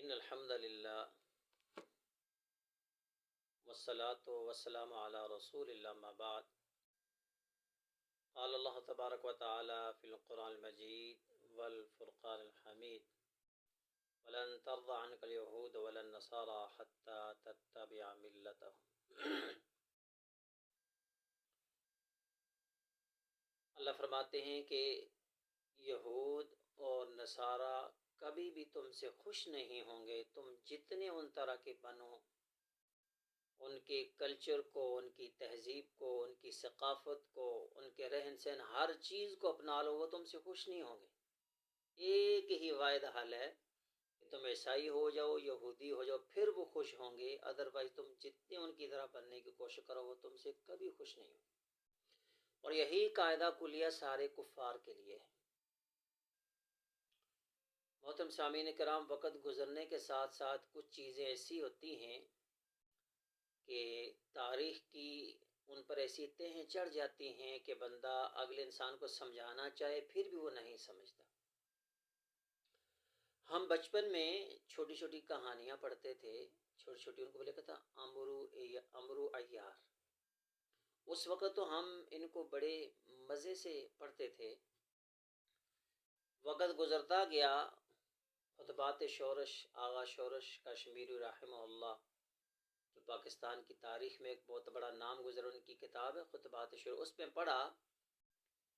ان الحمد للہ والصلاة والسلام علی رسول اللہ اما بعد قال اللہ تبارک و تعالی فی القرآن المجید والفرقان الحمید ولن ترضى عنك اليهود ولا النصارى حتى تتبع ملتهم۔ اللہ فرماتے ہیں کہ یہود اور نصارہ کبھی بھی تم سے خوش نہیں ہوں گے، تم جتنے ان طرح کے بنو، ان کے کلچر کو، ان کی تہذیب کو، ان کی ثقافت کو، ان کے رہن سہن، ہر چیز کو اپنا لو، وہ تم سے خوش نہیں ہوں گے۔ ایک ہی واحد حل ہے کہ تم عیسائی ہو جاؤ، یہودی ہو جاؤ، پھر وہ خوش ہوں گے، ادروائز تم جتنے ان کی طرح بننے کی کوشش کرو وہ تم سے کبھی خوش نہیں ہوں گے۔ اور یہی قاعدہ کلیہ سارے کفار کے لیے ہے۔ محترم سامعین کرام، وقت گزرنے کے ساتھ ساتھ کچھ چیزیں ایسی ہوتی ہیں کہ تاریخ کی ان پر ایسی تہیں چڑھ جاتی ہیں کہ بندہ اگلے انسان کو سمجھانا چاہے پھر بھی وہ نہیں سمجھتا۔ ہم بچپن میں چھوٹی چھوٹی کہانیاں پڑھتے تھے، چھوٹی چھوٹی، ان کو لکھا تھا امرو عیار۔ اس وقت تو ہم ان کو بڑے مزے سے پڑھتے تھے۔ وقت گزرتا گیا، خطبات شورش، آغا شورش کشمیری رحمہ اللہ، جو پاکستان کی تاریخ میں ایک بہت بڑا نام گزرا، ان کی کتاب ہے خطبات شورش۔ اس میں پڑھا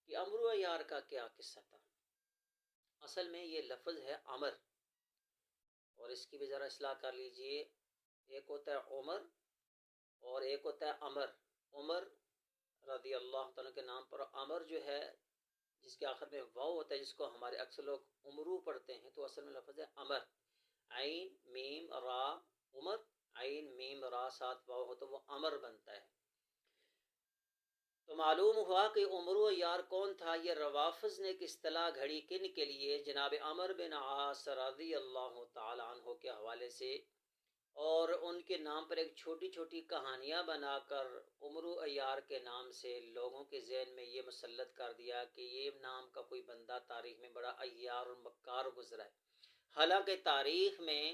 کہ امرو عیار کا کیا قصہ تھا۔ اصل میں یہ لفظ ہے امر، اور اس کی بھی ذرا اصلاح کر لیجئے۔ ایک ہوتا ہے عمر اور ایک ہوتا ہے امر۔ عمر رضی اللہ تعالیٰ کے نام پر، امر جو ہے جس کے آخر میں واو ہوتا ہے، جس کو ہمارے اکثر لوگ عمرو پڑھتے ہیں، تو اصل میں لفظ ہے امر۔ عین میم را، عمر، عین میم را ساتھ واو ہو تو وہ امر بنتا ہے۔ تو معلوم ہوا کہ امرو عیار کون تھا۔ یہ روافظ نے ایک اصطلاح گھڑی کن کے لیے؟ جناب عمر بن عاص رضی اللہ تعالی عنہ کے حوالے سے، اور ان کے نام پر ایک چھوٹی چھوٹی کہانیاں بنا کر امرو عیار کے نام سے لوگوں کے ذہن میں یہ مسلط کر دیا کہ یہ نام کا کوئی بندہ تاریخ میں بڑا عیار اور مکار گزرا ہے۔ حالانکہ تاریخ میں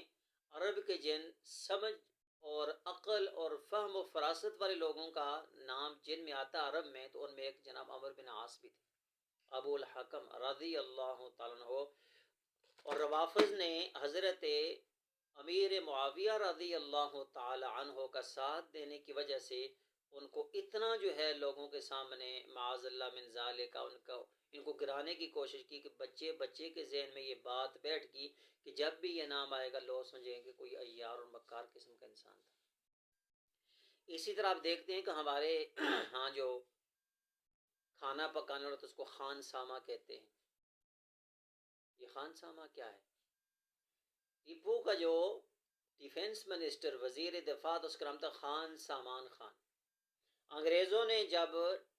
عرب کے جن سمجھ اور عقل اور فہم و فراست والے لوگوں کا نام جن میں آتا عرب میں، تو ان میں ایک جناب عمر بن عاص بھی تھے، ابو الحکم رضی اللہ تعالیٰ عنہ۔ اور روافظ نے حضرت امیر معاویہ رضی اللہ تعالی عنہ کا ساتھ دینے کی وجہ سے ان کو اتنا جو ہے لوگوں کے سامنے معاذ اللہ من ذالک ان کو گرانے کی کوشش کی کہ بچے کے ذہن میں یہ بات بیٹھ گئی کہ جب بھی یہ نام آئے گا لوگ سمجھیں گے کوئی عیار اور مکار قسم کا انسان تھا۔ اسی طرح آپ دیکھتے ہیں کہ ہمارے ہاں جو کھانا پکانے والا تو اس کو خان سامہ کہتے ہیں۔ یہ خان سامہ کیا ہے؟ ٹیپو کا جو ڈیفینس منسٹر، وزیر دفاع، اس کا نام تھا خان سامان خان۔ انگریزوں نے جب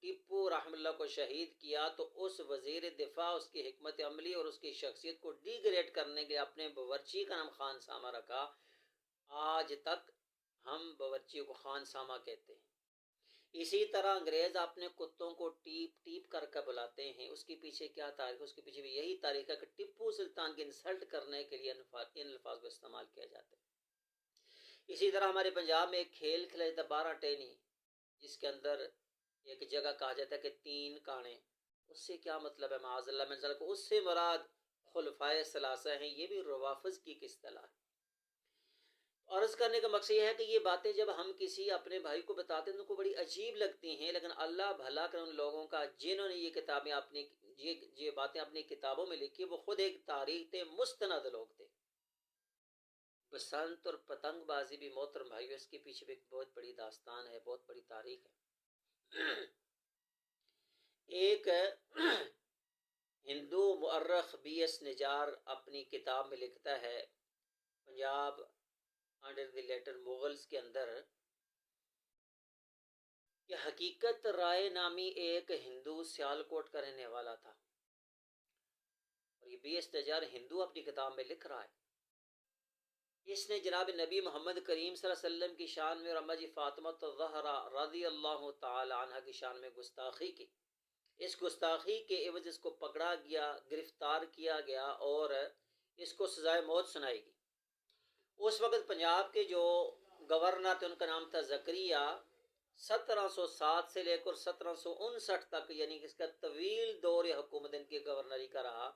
ٹیپو رحم اللہ کو شہید کیا تو اس وزیر دفاع، اس کی حکمت عملی اور اس کی شخصیت کو ڈی گریڈ کرنے کے اپنے باورچی کا نام خان سامہ رکھا۔ آج تک ہم باورچی کو خان سامہ کہتے ہیں۔ اسی طرح انگریز اپنے کتوں کو ٹیپ ٹیپ کر کے بلاتے ہیں۔ اس کے پیچھے کیا تاریخ ہے؟ اس کے پیچھے بھی یہی تاریخ ہے کہ ٹیپو سلطان کی انسلٹ کرنے کے لیے ان الفاظ کو استعمال کیا جاتا ہے۔ اسی طرح ہمارے پنجاب میں ایک کھیل کھیلا جاتا ہے 12 ٹینی، جس کے اندر ایک جگہ کہا جاتا ہے کہ 3 کانے۔ اس سے کیا مطلب ہے؟ معاذ اللہ من ذالک، اس سے مراد خلفائے ثلاثہ ہیں۔ یہ بھی روافظ کی اصطلاح ہے۔ عرض کرنے کا مقصد یہ ہے کہ یہ باتیں جب ہم کسی اپنے بھائی کو بتاتے ہیں تو ان کو بڑی عجیب لگتی ہیں، لیکن اللہ بھلا کرے ان لوگوں کا جنہوں نے یہ کتابیں یہ باتیں اپنی کتابوں میں لکھی، وہ خود ایک تاریخ تھے، مستند لوگ تھے۔ بسنت اور پتنگ بازی بھی محترم بھائیو، اس کے پیچھے بھی ایک بہت بڑی داستان ہے، بہت بڑی تاریخ ہے۔ ایک ہندو مورخ بی ایس نجار اپنی کتاب میں لکھتا ہے، Punjab under the later Mughals کے اندر، کہ حقیقت رائے نامی ایک ہندو سیالکوٹ کا رہنے والا تھا، اور یہ بی ایس نجار ہندو اپنی کتاب میں لکھ رہا ہے۔ اس نے جناب نبی محمد کریم صلی اللہ علیہ وسلم کی شان میں اور اماں جی فاطمہ الزہرا رضی اللہ تعالی عنہ کی شان میں گستاخی کی۔ اس گستاخی کے عوض اس کو پکڑا گیا، گرفتار کیا گیا اور اس کو سزائے موت سنائی گئی۔ اس وقت پنجاب کے جو گورنر تھے ان کا نام تھا زکریہ. 1707 سے لے کر 1759 تک، یعنی کہ اس کا طویل دور حکومت ان کی گورنری کا رہا.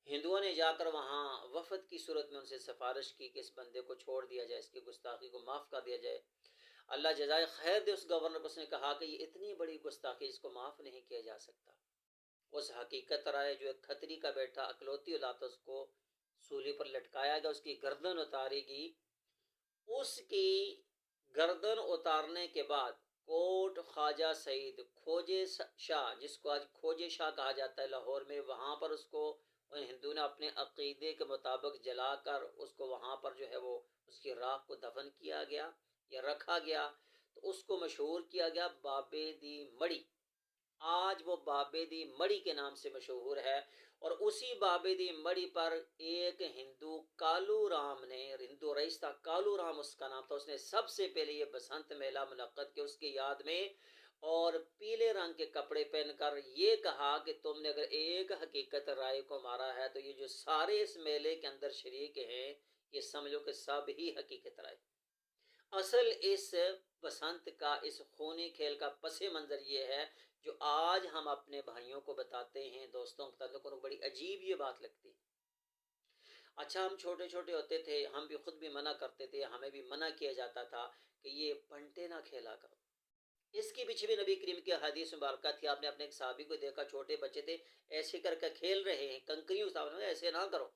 ہندوؤں نے جا کر وہاں وفد کی صورت میں ان سے سفارش کی کہ اس بندے کو چھوڑ دیا جائے، اس کی گستاخی کو معاف کر دیا جائے. اللہ جزائے خیر دے اس گورنر کو. اس نے کہا کہ یہ اتنی بڑی گستاخی، اس کو معاف نہیں کیا جا سکتا. اس حقیقت رائے جو ایک کھتری کا بیٹا اکلوتی اولاد تھا، اس کو سولی پر لٹکایا گیا، اس کی گردن اتاری گئی. اس کی گردن اتارنے کے بعد کوٹ خواجہ سعید کھوجے شاہ، جس کو آج کھوجے شاہ کہا جاتا ہے لاہور میں، وہاں پر اس کو ان ہندو نے اپنے عقیدے کے مطابق جلا کر اس کو وہاں پر جو ہے وہ اس کی راکھ کو دفن کیا گیا یا رکھا گیا. تو اس کو مشہور کیا گیا بابے دی مڑی. آج وہ بابے دی مڑی کے نام سے مشہور ہے. اور اسی بابے دی مڑی پر ایک ہندو کالو رام نے، ہندو رئیس تھا کالو رام اس کا نام تھا، اس نے سب سے پہلے یہ بسنت میلہ منعقد کیا اس کی یاد میں، اور پیلے رنگ کے کپڑے پہن کر یہ کہا کہ تم نے اگر ایک حقیقت رائے کو مارا ہے تو یہ جو سارے اس میلے کے اندر شریک ہیں یہ سمجھو کہ سب ہی حقیقت رائے. اصل اس بسنت کا، اس خونی کھیل کا پس منظر یہ ہے جو آج ہم اپنے بھائیوں کو بتاتے ہیں، دوستوں کو بڑی عجیب یہ بات لگتی. اچھا ہم چھوٹے چھوٹے ہوتے تھے، ہم بھی خود بھی منع کرتے تھے، ہمیں بھی منع کیا جاتا تھا کہ یہ پنٹے نہ کھیلا کرو. اس کے پیچھے بھی نبی کریم کی حدیث مبارکہ تھی. آپ نے اپنے ایک صحابی کو دیکھا، چھوٹے بچے تھے، ایسے کر کے کھیل رہے ہیں کنکریوں، ایسے نہ کرو،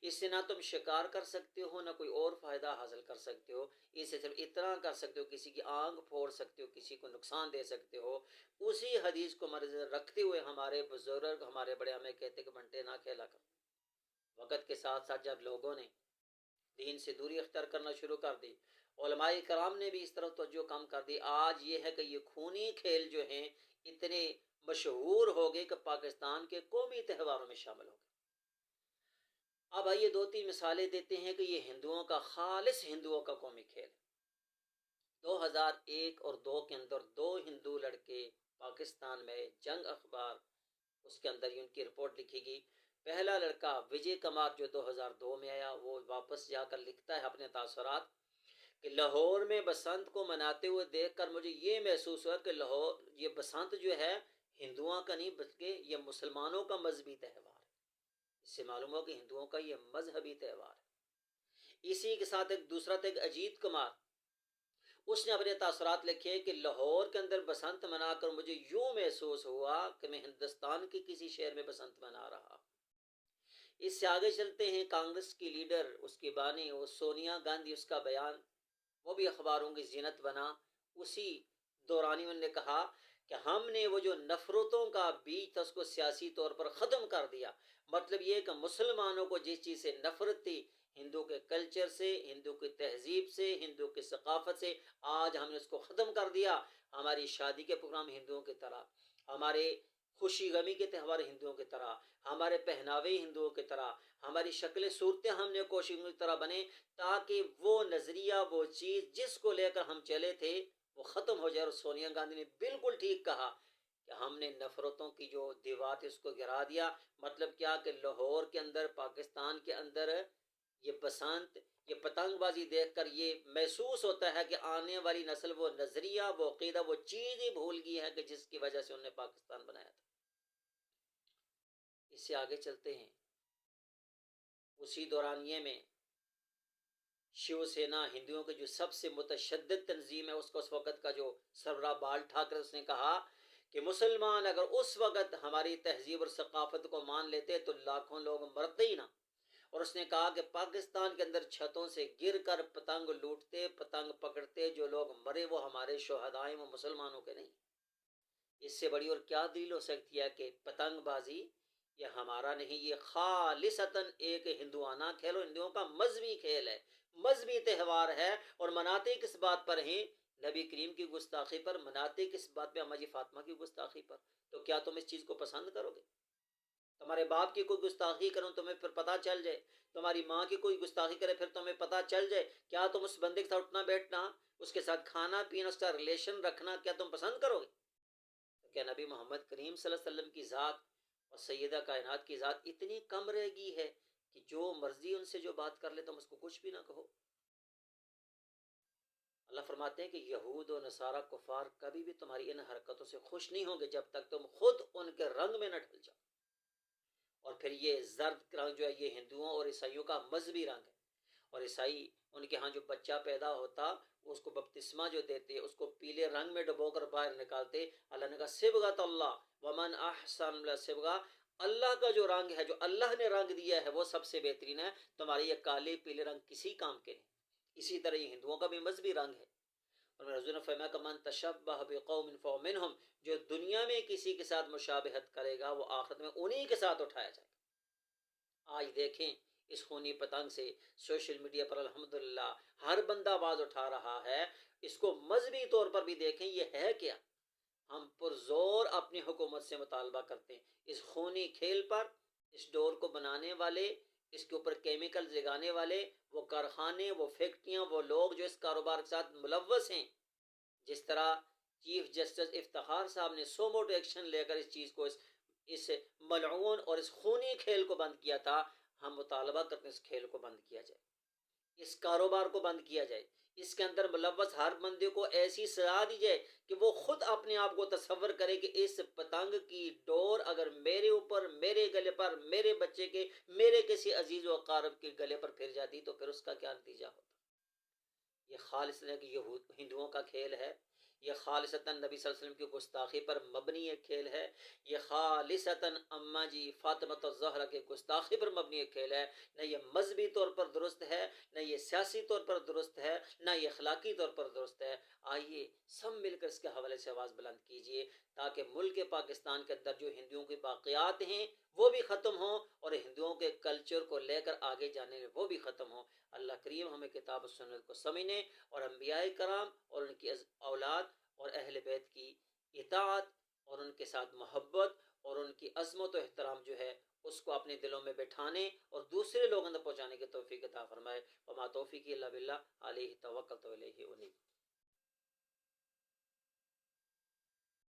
اس سے نہ تم شکار کر سکتے ہو نہ کوئی اور فائدہ حاصل کر سکتے ہو، اس سے صرف اتنا کر سکتے ہو کسی کی آنکھ پھوڑ سکتے ہو، کسی کو نقصان دے سکتے ہو. اسی حدیث کو مرض رکھتے ہوئے ہمارے بزرگ، ہمارے بڑے ہمیں کہتے کہ بنٹے نہ کھیلا کر. وقت کے ساتھ ساتھ جب لوگوں نے دین سے دوری اختیار کرنا شروع کر دی، علماء کرام نے بھی اس طرف توجہ کم کر دی. آج یہ ہے کہ یہ خونی کھیل جو ہیں اتنے مشہور ہو گئے کہ پاکستان کے قومی تہواروں میں شامل ہو گئے. اب آئیے 2-3 مثالیں دیتے ہیں کہ یہ ہندوؤں کا، خالص ہندوؤں کا قومی کھیل. 2001 اور 2 کے اندر 2 ہندو لڑکے پاکستان میں جنگ اخبار، اس کے اندر ان کی رپورٹ لکھی گئی. پہلا لڑکا وجے کمار جو 2002 میں آیا، وہ واپس جا کر لکھتا ہے اپنے تاثرات کہ لاہور میں بسنت کو مناتے ہوئے دیکھ کر مجھے یہ محسوس ہوا کہ لاہور، یہ بسنت جو ہے ہندوؤں کا نہیں بلکہ یہ مسلمانوں کا مذہبی تہوار ہے. اس سے معلوم ہوا کہ ہندوؤں کا یہ مذہبی تہوار ہے. اسی کے ساتھ ایک دوسرا تھا اجیت کمار، اس نے اپنے تاثرات لکھے کہ لاہور کے اندر بسنت منا کر مجھے یوں محسوس ہوا کہ میں ہندوستان کے کسی شہر میں بسنت منا رہا. اس سے آگے چلتے ہیں، کانگریس کی لیڈر، اس کی بانی، وہ سونیا گاندھی، اس کا بیان وہ بھی اخباروں کی زینت بنا. اسی دوران انہوں نے کہا کہ ہم نے وہ جو نفرتوں کا بیج تھا اس کو سیاسی طور پر ختم کر دیا. مطلب یہ کہ مسلمانوں کو جس چیز سے نفرت تھی، ہندو کے کلچر سے، ہندو کی تہذیب سے، ہندو کی ثقافت سے، آج ہم نے اس کو ختم کر دیا. ہماری شادی کے پروگرام ہندوؤں کی طرح، ہمارے خوشی غمی کے تہوار ہندوؤں کی طرح، ہمارے پہناوے ہندوؤں کی طرح، ہماری شکلیں صورتیں ہم نے کوشش کی طرح بنے، تاکہ وہ نظریہ، وہ چیز جس کو لے کر ہم چلے تھے وہ ختم ہو جائے. اور سونیا گاندھی نے بالکل ٹھیک کہا کہ ہم نے نفرتوں کی جو دیوار تھی اس کو گرا دیا. مطلب کیا کہ لاہور کے اندر، پاکستان کے اندر یہ بسنت، یہ پتنگ بازی دیکھ کر یہ محسوس ہوتا ہے کہ آنے والی نسل وہ نظریہ، وہ عقیدہ، وہ چیز ہی بھول گئی ہے کہ جس کی وجہ سے انہوں نے پاکستان بنایا تھا. اس سے آگے چلتے ہیں، اسی دورانیے میں شیو سینا، ہندوؤں کے جو سب سے متشدد تنظیم ہے، اس کو اس وقت کا جو سربراہ بال ٹھاکرے، اس نے کہا کہ مسلمان اگر اس وقت ہماری تہذیب اور ثقافت کو مان لیتے تو لاکھوں لوگ مرتے ہی نہ. اور اس نے کہا کہ پاکستان کے اندر چھتوں سے گر کر پتنگ لوٹتے، پتنگ پکڑتے جو لوگ مرے وہ ہمارے شہدائیں، وہ مسلمانوں کے نہیں. اس سے بڑی اور کیا دلیل ہو سکتی ہے کہ پتنگ بازی یہ ہمارا نہیں، یہ خالصتاً ایک ہندوانہ کھیل، ہندوؤں کا مذہبی کھیل ہے، مذہبی تہوار ہے. اور مناتے کس بات پر ہیں؟ نبی کریم کی گستاخی پر. مناتے کس بات پہ؟ اماں جی فاطمہ کی گستاخی پر. تو کیا تم اس چیز کو پسند کرو گے؟ تمہارے باپ کی کوئی گستاخی کروں تمہیں پھر پتہ چل جائے، تمہاری ماں کی کوئی گستاخی کرے پھر تمہیں پتہ چل جائے، کیا تم اس بندے کے ساتھ اٹھنا بیٹھنا، اس کے ساتھ کھانا پینا، اس کا ریلیشن رکھنا کیا تم پسند کرو گے؟ کیا نبی محمد کریم صلی اللہ علیہ وسلم کی ذات اور سیدہ کائنات کی ذات اتنی کم رہ گئی ہے کہ جو مرضی ان سے جو بات کر لے تم اس کو کچھ بھی نہ کہو۔ اللہ فرماتے ہیں کہ یہود و نصارہ کفار کبھی بھی تمہاری ان حرکتوں سے خوش نہیں ہوں گے جب تک تم خود ان کے رنگ میں نہ ڈھل جاؤ۔ اور پھر یہ زرد رنگ جو ہے یہ ہندوؤں اور عیسائیوں کا مذہبی رنگ ہے، اور عیسائی ان کے ہاں جو بچہ پیدا ہوتا اس کو بپتسمہ جو دیتے اس کو پیلے رنگ میں ڈبو کر باہر نکالتے۔ اللہ نے کہا صبغۃ اللہ ومن احسن صبغہ، اللہ کا جو رنگ ہے جو اللہ نے رنگ دیا ہے وہ سب سے بہترین ہے، تمہارے یہ کالے پیلے رنگ کسی کام کے نہیں۔ اسی طرح یہ ہندوؤں کا بھی مذہبی رنگ ہے، اور حضور نے فرمایا کہ من تشبہ بقوم فهو منهم، جو دنیا میں کسی کے ساتھ مشابہت کرے گا وہ آخرت میں انہی کے ساتھ اٹھایا جائے گا۔ آج دیکھیں اس خونی پتنگ سے سوشل میڈیا پر الحمدللہ ہر بندہ آواز اٹھا رہا ہے، اس کو مذہبی طور پر بھی دیکھیں یہ ہے کیا۔ ہم پرزور اپنی حکومت سے مطالبہ کرتے ہیں اس خونی کھیل پر، اس ڈور کو بنانے والے، اس کے اوپر کیمیکل لگانے والے، وہ کارخانے، وہ فیکٹریاں، وہ لوگ جو اس کاروبار کے ساتھ ملوث ہیں۔ جس طرح چیف جسٹس افتخار صاحب نے سو موٹو ایکشن لے کر اس چیز کو اس ملعون اور اس خونی کھیل کو بند کیا تھا، ہم مطالبہ کرتے ہیں اس کھیل کو بند کیا جائے، اس کاروبار کو بند کیا جائے، اس کے اندر ملوث ہر بندے کو ایسی سزا دی جائے کہ وہ خود اپنے آپ کو تصور کرے کہ اس پتنگ کی ڈور اگر میرے اوپر، میرے گلے پر، میرے بچے کے، میرے کسی عزیز و اقارب کے گلے پر پھر جاتی تو پھر اس کا کیا نتیجہ ہوتا۔ یہ خالص ہندوؤں کا کھیل ہے، یہ خالصتاً نبی صلی اللہ علیہ وسلم کی گستاخی پر مبنی ایک کھیل ہے، یہ خالصتاً اماں جی فاطمۃ الزہرا کے گستاخی پر مبنی ایک کھیل ہے۔ نہ یہ مذہبی طور پر درست ہے، نہ یہ سیاسی طور پر درست ہے، نہ یہ اخلاقی طور پر درست ہے۔ آئیے سب مل کر اس کے حوالے سے آواز بلند کیجیے تاکہ ملک پاکستان کے اندر جو ہندوؤں کی باقیات ہیں وہ بھی ختم ہوں، اور ہندوؤں کے کلچر کو لے کر آگے جانے میں وہ بھی ختم ہوں۔ اللہ کریم ہمیں کتاب و سنت کو سمجھنے اور انبیاء کرام اور ان کی اولاد اور اہل بیت کی اطاعت اور ان کے ساتھ محبت اور ان کی عظمت و احترام جو ہے اس کو اپنے دلوں میں بٹھانے اور دوسرے لوگوں تک پہنچانے کی توفیق عطا فرمائے۔ وما توفیقی الا باللہ علیہ توکلت و الیہ انیب۔